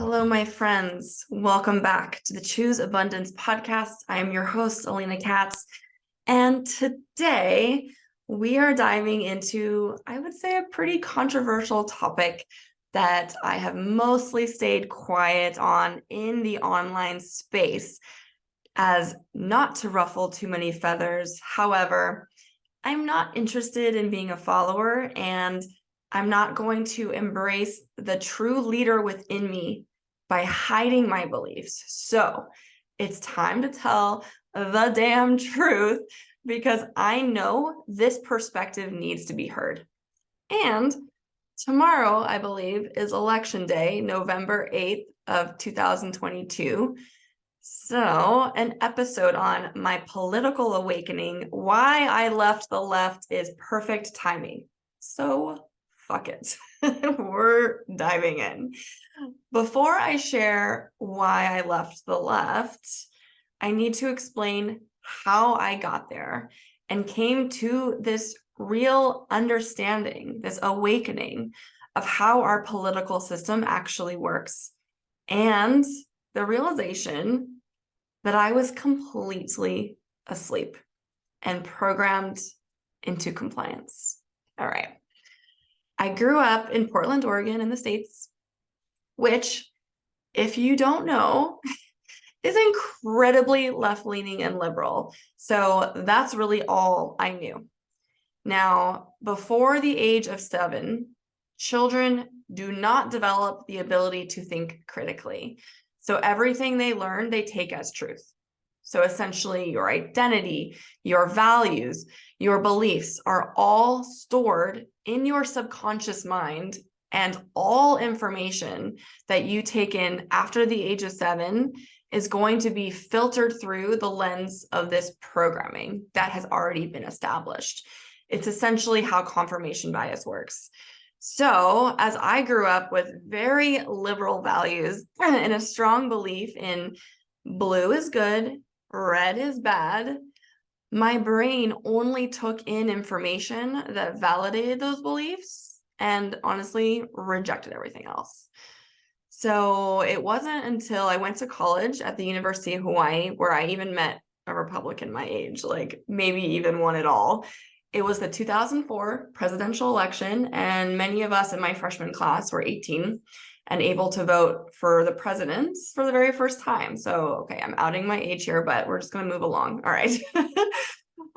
Hello, my friends. Welcome back to the Choose Abundance podcast. I am your host, Alina Katz. And today we are diving into, I would say, a pretty controversial topic that I have mostly stayed quiet on in the online space, as not to ruffle too many feathers. However, I'm not interested in being a follower, and I'm not going to embrace the true leader within me by hiding my beliefs. So it's time to tell the damn truth, because I know this perspective needs to be heard. And tomorrow, I believe, is election day, November 8th of 2022. So, an episode on my political awakening, why I left the left, is perfect timing. So, fuck it. We're diving in. Before I share why I left the left, I need to explain how I got there and came to this real understanding, this awakening of how our political system actually works, and the realization that I was completely asleep and programmed into compliance. All right. I grew up in Portland, Oregon, in the States, which, if you don't know, is incredibly left-leaning and liberal. So that's really all I knew. Now, before the age of 7, children do not develop the ability to think critically. So everything they learn, they take as truth. So essentially, your identity, your values, your beliefs are all stored in your subconscious mind, and all information that you take in after the age of 7 is going to be filtered through the lens of this programming that has already been established. It's essentially how confirmation bias works. So, as I grew up with very liberal values and a strong belief in blue is good, red is bad, my brain only took in information that validated those beliefs and honestly rejected everything else. So it wasn't until I went to college at the University of Hawaii where I even met a Republican my age, like maybe even one at all. It was the 2004 presidential election, and many of us in my freshman class were 18 and able to vote for the president for the very first time. So, okay, I'm outing my age here, but we're just going to move along. All right.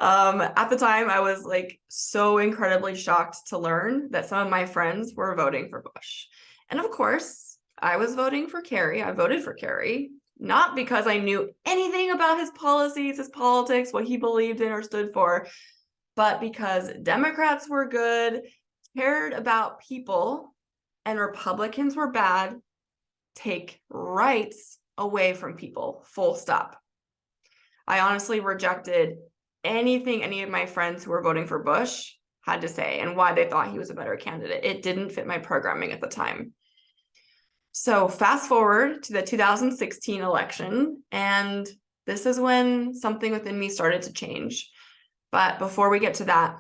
At the time, I was like so incredibly shocked to learn that some of my friends were voting for Bush. And of course, I was voting for Kerry. I voted for Kerry, not because I knew anything about his policies, his politics, what he believed in or stood for, but because Democrats were good, cared about people, and Republicans were bad, take rights away from people, full stop. I honestly rejected anything any of my friends who were voting for Bush had to say and why they thought he was a better candidate. It didn't fit my programming at the time. So fast forward to the 2016 election, and this is when something within me started to change. But before we get to that,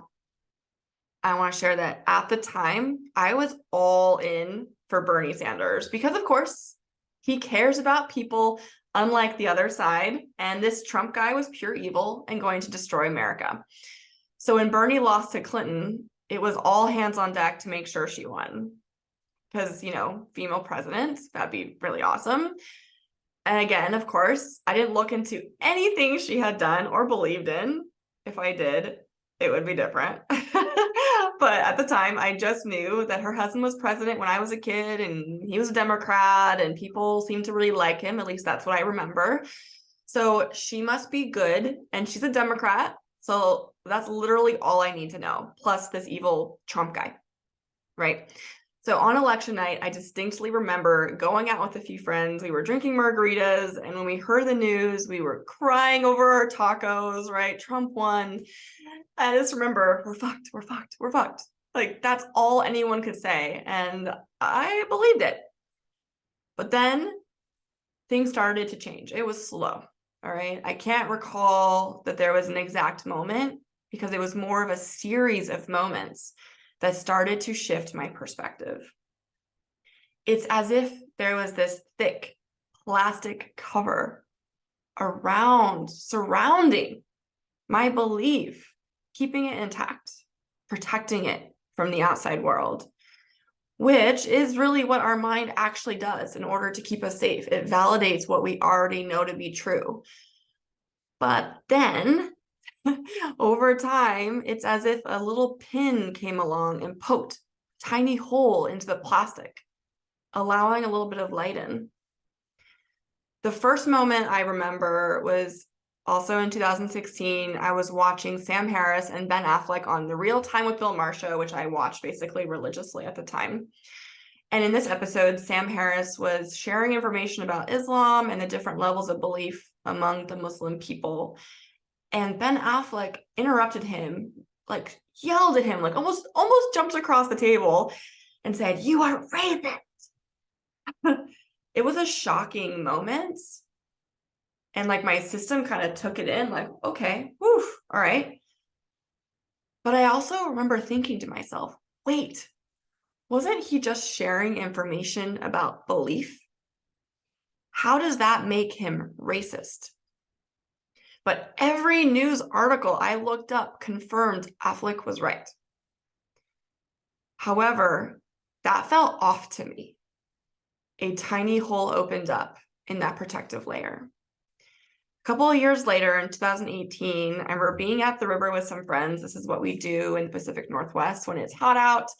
I want to share that at the time, I was all in for Bernie Sanders because, of course, he cares about people unlike the other side. And this Trump guy was pure evil and going to destroy America. So when Bernie lost to Clinton, it was all hands on deck to make sure she won. Because, female president, that'd be really awesome. And again, of course, I didn't look into anything she had done or believed in. If I did, it would be different. But at the time, I just knew that her husband was president when I was a kid, and he was a Democrat, and people seemed to really like him. At least that's what I remember. So she must be good, and she's a Democrat. So that's literally all I need to know, plus this evil Trump guy, right? So on election night, I distinctly remember going out with a few friends. We were drinking margaritas, and when we heard the news, we were crying over our tacos, right? Trump won. I just remember, we're fucked, we're fucked, we're fucked. Like, that's all anyone could say, and I believed it. But then things started to change. It was slow, all right? I can't recall that there was an exact moment because it was more of a series of moments that started to shift my perspective. It's as if there was this thick plastic cover surrounding my belief, keeping it intact, protecting it from the outside world, which is really what our mind actually does in order to keep us safe. It validates what we already know to be true. But then over time, it's as if a little pin came along and poked a tiny hole into the plastic, allowing a little bit of light in. The first moment I remember was also in 2016. I was watching Sam Harris and Ben Affleck on The Real Time with Bill Maher show, which I watched basically religiously at the time. And in this episode, Sam Harris was sharing information about Islam and the different levels of belief among the Muslim people. And Ben Affleck interrupted him, like yelled at him, like almost jumped across the table and said, "You are racist." It was a shocking moment. And like my system kind of took it in, like, okay, woof, all right. But I also remember thinking to myself, wait, wasn't he just sharing information about belief? How does that make him racist? But every news article I looked up confirmed Affleck was right. However, that felt off to me. A tiny hole opened up in that protective layer. A couple of years later, in 2018, I remember being at the river with some friends. This is what we do in the Pacific Northwest when it's hot out.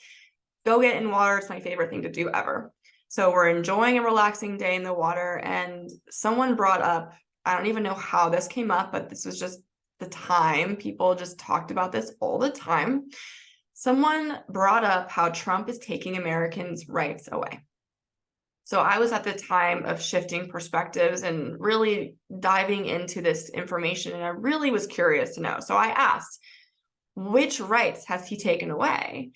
Go get in water. It's my favorite thing to do ever. So we're enjoying a relaxing day in the water, and someone brought up, I don't even know how this came up, but this was just the time. People just talked about this all the time. Someone brought up how Trump is taking Americans' rights away. So I was at the time of shifting perspectives and really diving into this information, and I really was curious to know. So I asked, which rights has he taken away?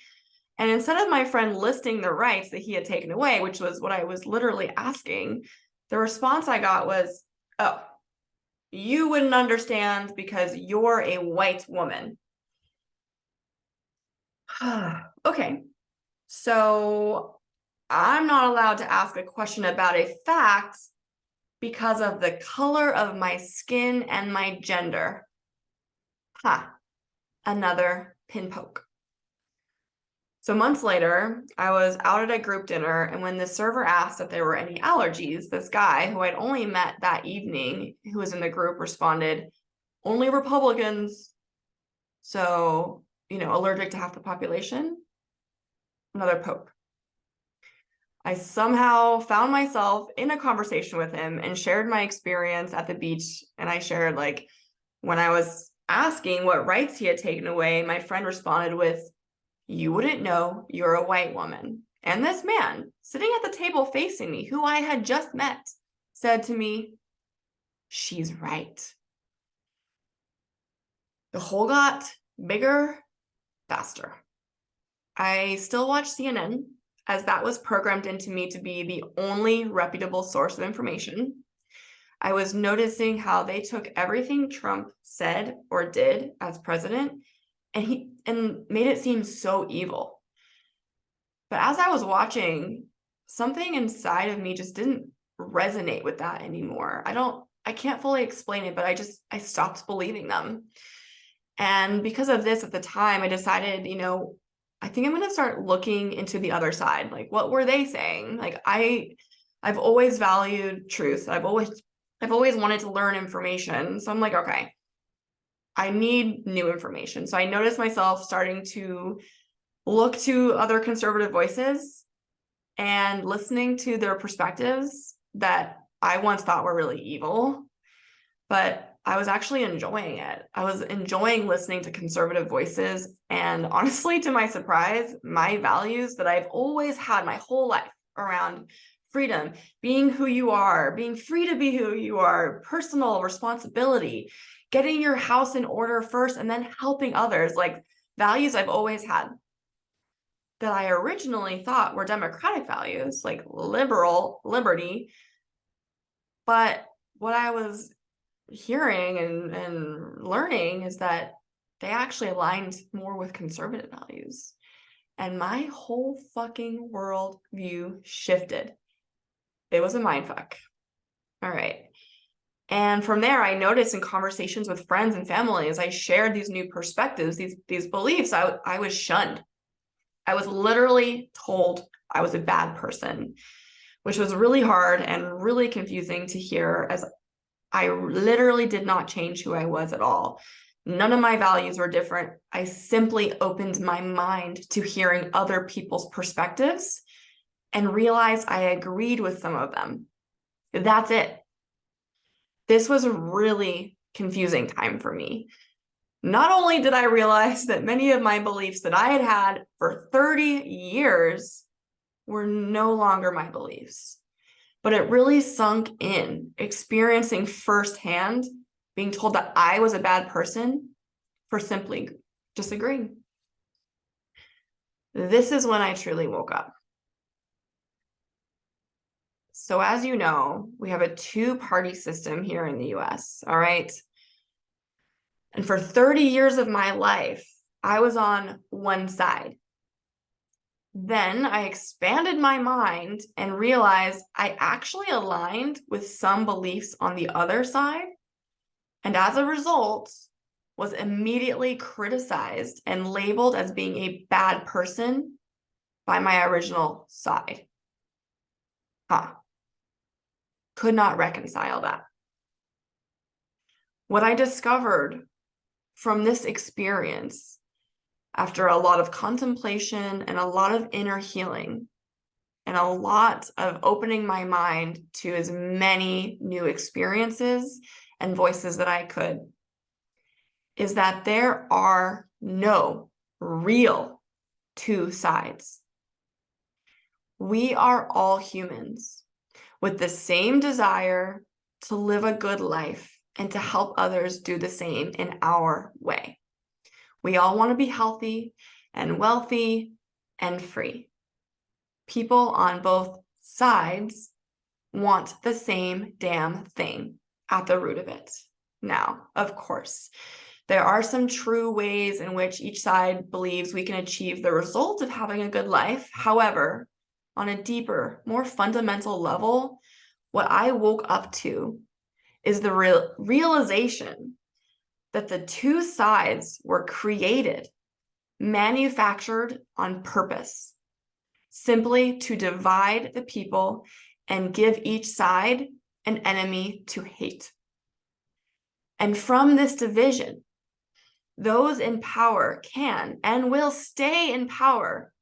And instead of my friend listing the rights that he had taken away, which was what I was literally asking, the response I got was, oh, you wouldn't understand because you're a white woman. Okay, so I'm not allowed to ask a question about a fact because of the color of my skin and my gender. Another pin poke. So months later, I was out at a group dinner, and when the server asked if there were any allergies, this guy who I'd only met that evening, who was in the group, responded, "Only Republicans." So, allergic to half the population. Another poke. I somehow found myself in a conversation with him and shared my experience at the beach. And I shared, like, when I was asking what rights he had taken away, my friend responded with, "You wouldn't know, you're a white woman." And this man sitting at the table facing me, who I had just met, said to me, "She's right." The hole got bigger, faster. I still watch CNN, as that was programmed into me to be the only reputable source of information. I was noticing how they took everything Trump said or did as president and made it seem so evil. But as I was watching, something inside of me just didn't resonate with that anymore. I can't fully explain it, but I stopped believing them. And because of this, at the time, I decided, I think I'm going to start looking into the other side. Like, what were they saying? Like, I've always valued truth. I've always wanted to learn information. So I'm like, okay, I need new information. So I noticed myself starting to look to other conservative voices and listening to their perspectives that I once thought were really evil, but I was actually enjoying it. I was enjoying listening to conservative voices. And honestly, to my surprise, my values that I've always had my whole life around freedom, being who you are, being free to be who you are, personal responsibility, getting your house in order first, and then helping others, like values I've always had that I originally thought were democratic values, like liberty. But what I was hearing and learning is that they actually aligned more with conservative values. And my whole fucking world view shifted. It was a mindfuck. All right. And from there, I noticed in conversations with friends and family, as I shared these new perspectives, these beliefs, I was shunned. I was literally told I was a bad person, which was really hard and really confusing to hear, as I literally did not change who I was at all. None of my values were different. I simply opened my mind to hearing other people's perspectives and realized I agreed with some of them. That's it. This was a really confusing time for me. Not only did I realize that many of my beliefs that I had had for 30 years were no longer my beliefs, but it really sunk in, experiencing firsthand, being told that I was a bad person for simply disagreeing. This is when I truly woke up. So as you know, we have a two-party system here in the US, all right? And for 30 years of my life, I was on one side. Then I expanded my mind and realized I actually aligned with some beliefs on the other side. And as a result, was immediately criticized and labeled as being a bad person by my original side. Could not reconcile that. What I discovered from this experience, after a lot of contemplation and a lot of inner healing, and a lot of opening my mind to as many new experiences and voices that I could, is that there are no real two sides. We are all humans with the same desire to live a good life and to help others do the same in our way. We all want to be healthy and wealthy and free. People on both sides want the same damn thing at the root of it. Now, of course, there are some true ways in which each side believes we can achieve the result of having a good life. However, on a deeper, more fundamental level, what I woke up to is the realization that the two sides were created, manufactured on purpose, simply to divide the people and give each side an enemy to hate. And from this division, those in power can and will stay in power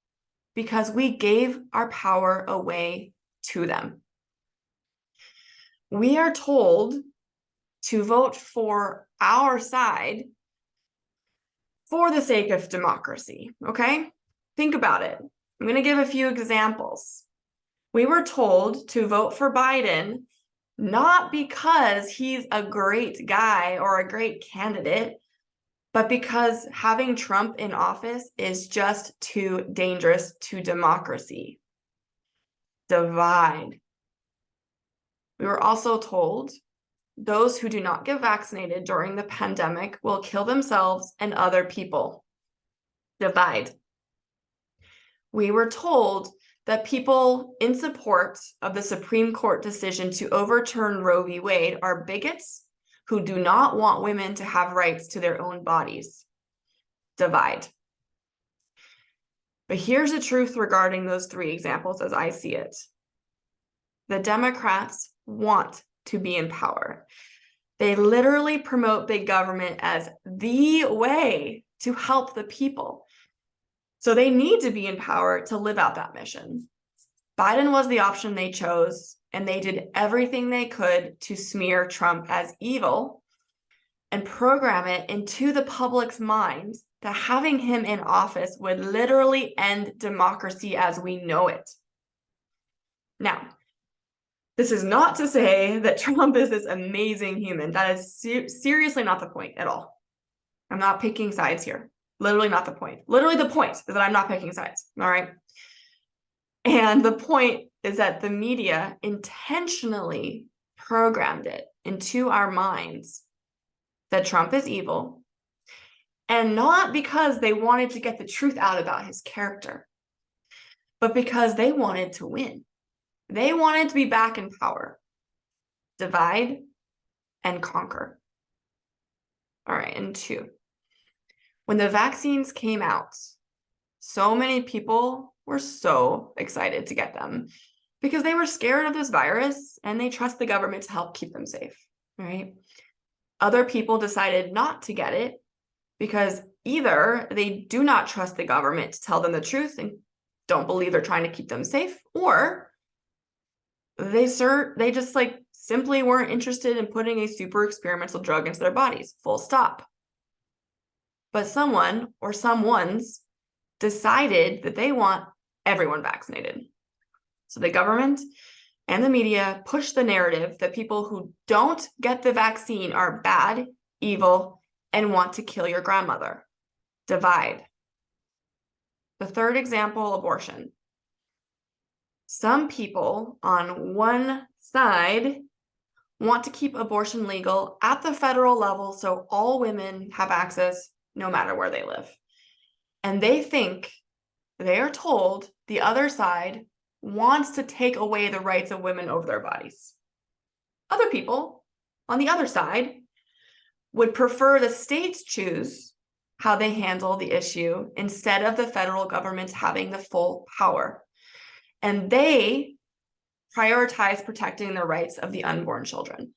because we gave our power away to them. We are told to vote for our side for the sake of democracy, okay? Think about it. I'm going to give a few examples. We were told to vote for Biden not because he's a great guy or a great candidate, but because having Trump in office is just too dangerous to democracy. Divide. We were also told those who do not get vaccinated during the pandemic will kill themselves and other people. Divide. We were told that people in support of the Supreme Court decision to overturn Roe v. Wade are bigots who do not want women to have rights to their own bodies. Divide. But here's the truth regarding those three examples as I see it. The Democrats want to be in power. They literally promote big government as the way to help the people. So they need to be in power to live out that mission. Biden was the option they chose, and they did everything they could to smear Trump as evil and program it into the public's mind that having him in office would literally end democracy as we know it. Now, this is not to say that Trump is this amazing human. That is seriously not the point at all. I'm not picking sides here. Literally not the point. Literally the point is that I'm not picking sides, all right? And the point is that the media intentionally programmed it into our minds that Trump is evil And not because they wanted to get the truth out about his character, but because they wanted to win. They wanted to be back in power. Divide and conquer. All right, and 2. When the vaccines came out, so many people were so excited to get them because they were scared of this virus and they trust the government to help keep them safe, right? Other people decided not to get it because either they do not trust the government to tell them the truth and don't believe they're trying to keep them safe, or they just simply weren't interested in putting a super experimental drug into their bodies, full stop. But someone or someones decided that they want everyone vaccinated. So the government and the media push the narrative that people who don't get the vaccine are bad, evil, and want to kill your grandmother. Divide. The 3rd example, abortion. Some people on one side want to keep abortion legal at the federal level so all women have access no matter where they live. And they think, they are told, the other side wants to take away the rights of women over their bodies. Other people on the other side would prefer the states choose how they handle the issue instead of the federal government having the full power. And they prioritize protecting the rights of the unborn children.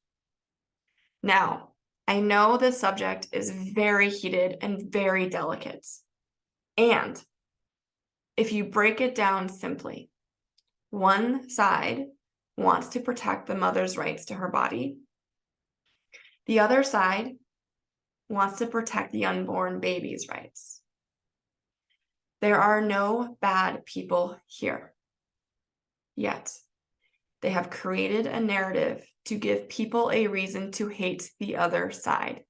Now, I know this subject is very heated and very delicate. And if you break it down simply, one side wants to protect the mother's rights to her body. The other side wants to protect the unborn baby's rights. There are no bad people here. Yet, they have created a narrative to give people a reason to hate the other side.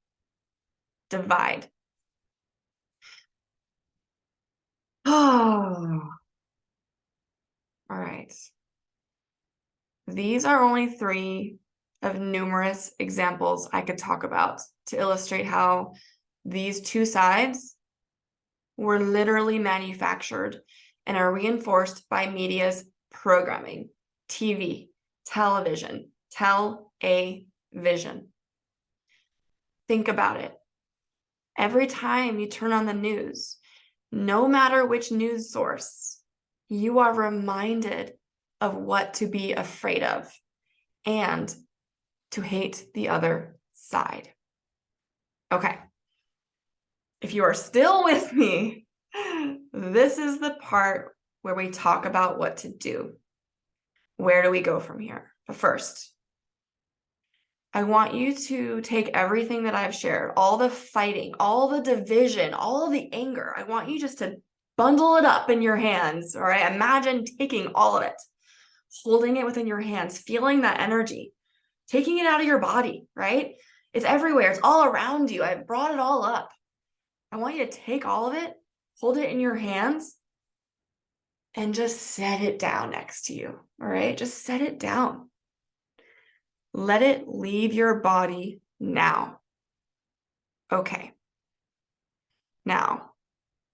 Divide. Oh, all right. These are only 3 of numerous examples I could talk about to illustrate how these 2 sides were literally manufactured and are reinforced by media's programming, TV, television, tell-a-vision. Think about it. Every time you turn on the news, no matter which news source, you are reminded of what to be afraid of and to hate the other side. Okay. If you are still with me, this is the part where we talk about what to do. Where do we go from here? But first, I want you to take everything that I've shared, all the fighting, all the division, all the anger. I want you just to bundle it up in your hands, all right? Imagine taking all of it, holding it within your hands, feeling that energy, taking it out of your body, right? It's everywhere. It's all around you. I've brought it all up. I want you to take all of it, hold it in your hands, and just set it down next to you, all right? Just set it down. Let it leave your body now. Okay. Now,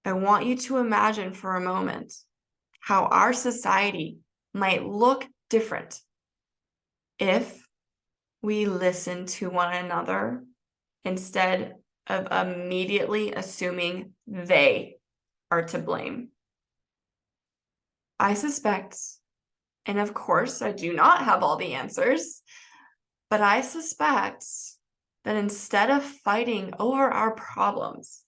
I want you to imagine for a moment how our society might look different if we listen to one another instead of immediately assuming they are to blame. I suspect, and of course, I do not have all the answers, but I suspect that instead of fighting over our problems,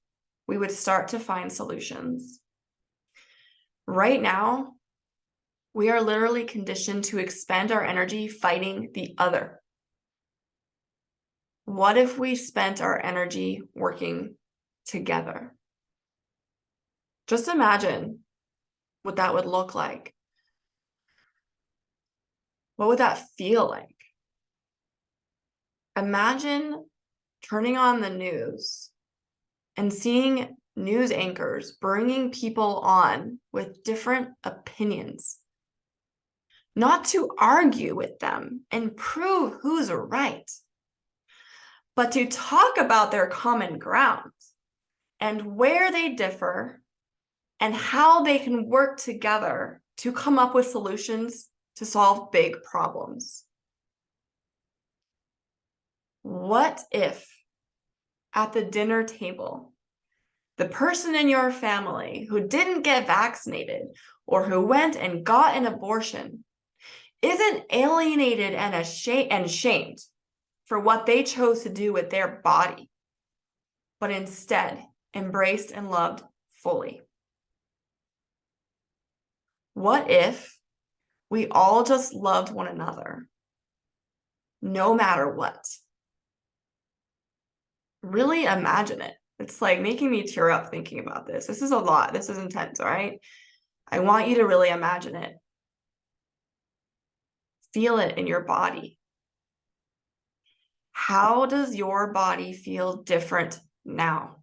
we would start to find solutions. Right now, we are literally conditioned to expend our energy fighting the other. What if we spent our energy working together? Just imagine what that would look like. What would that feel like? Imagine turning on the news and seeing news anchors bringing people on with different opinions, not to argue with them and prove who's right, but to talk about their common ground and where they differ and how they can work together to come up with solutions to solve big problems. What if at the dinner table, the person in your family who didn't get vaccinated or who went and got an abortion isn't alienated and shamed for what they chose to do with their body, but instead embraced and loved fully? What if we all just loved one another, no matter what? Really imagine it. It's like making me tear up thinking about this. This is a lot. This is intense, all right? I want you to really imagine it. Feel it in your body. How does your body feel different now?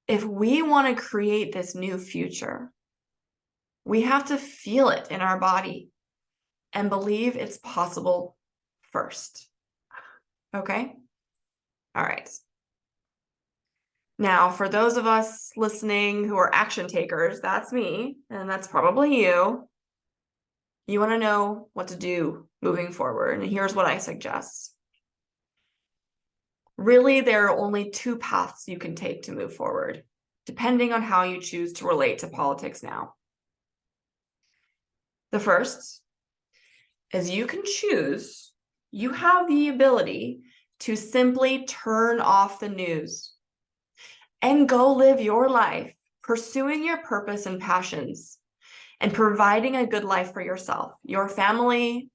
If we want to create this new future, we have to feel it in our body and believe it's possible first. Okay? All right. Now, for those of us listening who are action takers, that's me, and that's probably you. You want to know what to do moving forward, and here's what I suggest. Really, there are only two paths you can take to move forward, depending on how you choose to relate to politics now. The first is you can choose, you have the ability to simply turn off the news and go live your life, pursuing your purpose and passions, and providing a good life for yourself, your family,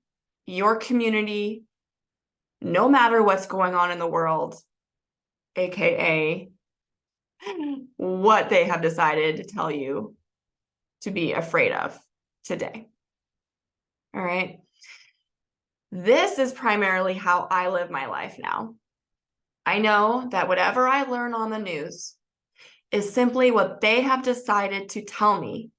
your community, no matter what's going on in the world, aka what they have decided to tell you to be afraid of today. All right. This is primarily how I live my life now. I know that whatever I learn on the news is simply what they have decided to tell me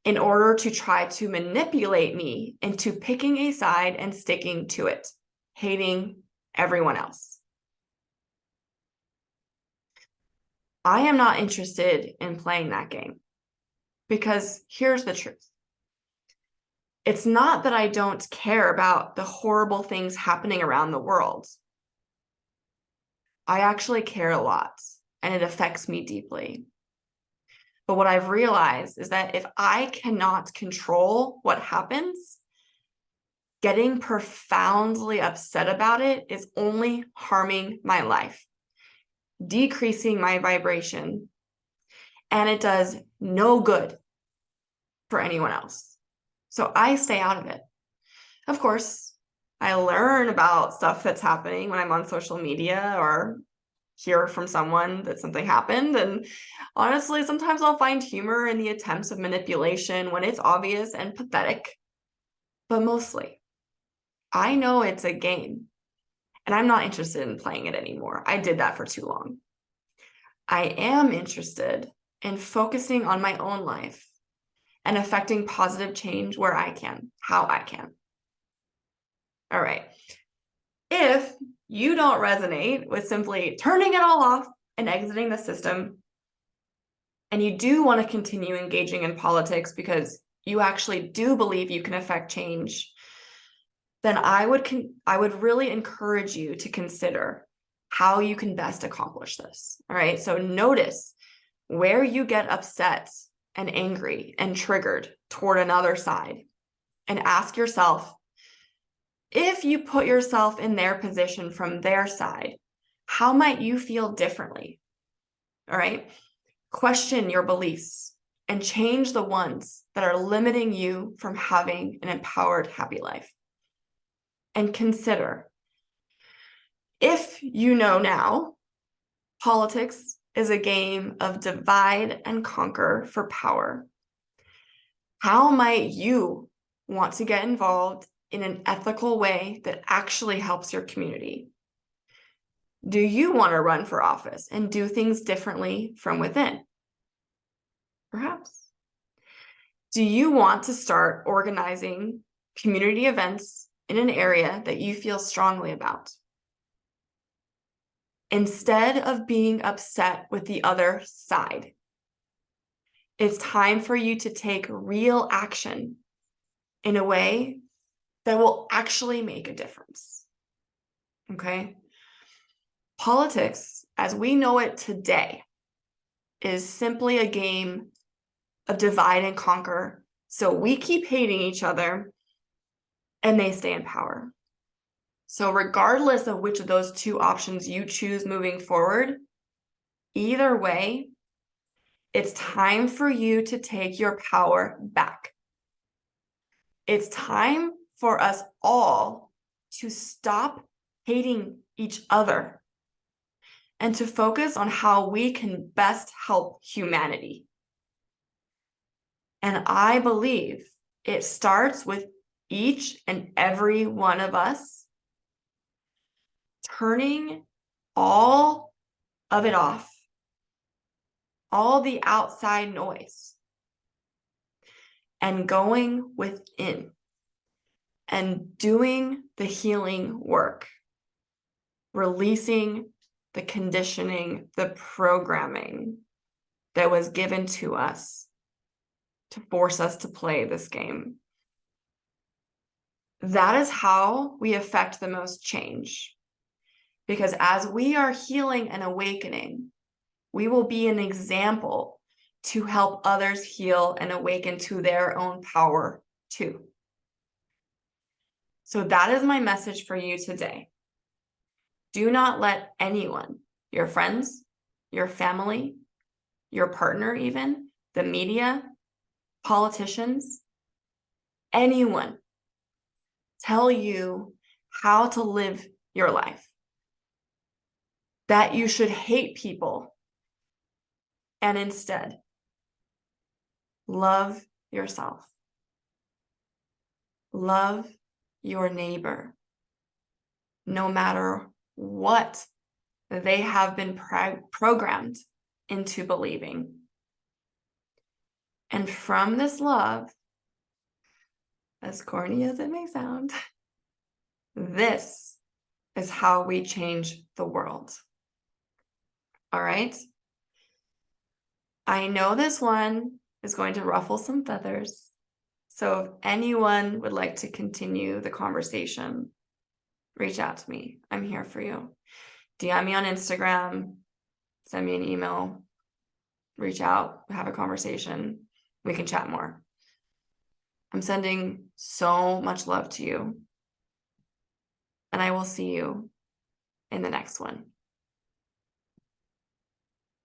in order to try to manipulate me into picking a side and sticking to it, hating everyone else. I am not interested in playing that game, because here's the truth. It's not that I don't care about the horrible things happening around the world. I actually care a lot, and it affects me deeply. But what I've realized is that if I cannot control what happens, getting profoundly upset about it is only harming my life, decreasing my vibration, and it does no good for anyone else. So I stay out of it. Of course, I learn about stuff that's happening when I'm on social media or hear from someone that something happened. And honestly, sometimes I'll find humor in the attempts of manipulation when it's obvious and pathetic. But mostly, I know it's a game, and I'm not interested in playing it anymore. I did that for too long. I am interested in focusing on my own life and affecting positive change where I can, how I can. All right. If you don't resonate with simply turning it all off and exiting the system, and you do want to continue engaging in politics because you actually do believe you can affect change, then I would really encourage you to consider how you can best accomplish this. All right. So notice where you get upset and angry and triggered toward another side, and ask yourself, if you put yourself in their position from their side, how might you feel differently? All right. Question your beliefs and change the ones that are limiting you from having an empowered, happy life. And consider, if you know now, politics is a game of divide and conquer for power, how might you want to get involved in an ethical way that actually helps your community? Do you want to run for office and do things differently from within? Perhaps. Do you want to start organizing community events in an area that you feel strongly about? instead of being upset with the other side. It's time for you to take real action in a way that will actually make a difference. Okay? Politics, as we know it today, is simply a game of divide and conquer. So we keep hating each other and they stay in power. So regardless of which of those two options you choose moving forward, either way, it's time for you to take your power back. It's time for us all to stop hating each other and to focus on how we can best help humanity. And I believe it starts with each and every one of us turning all of it off, all the outside noise, and going within and doing the healing work, releasing the conditioning, the programming that was given to us to force us to play this game. That is how we affect the most change. Because as we are healing and awakening, we will be an example to help others heal and awaken to their own power too. So that is my message for you today. Do not let anyone, your friends, your family, your partner even, the media, politicians, anyone tell you how to live your life. That you should hate people and instead love yourself. Love your neighbor, no matter what they have been programmed into believing. And from this love, as corny as it may sound, this is how we change the world. All right? I know this one is going to ruffle some feathers. So if anyone would like to continue the conversation, reach out to me. I'm here for you. DM me on Instagram, send me an email, reach out, have a conversation. We can chat more. I'm sending so much love to you. And I will see you in the next one.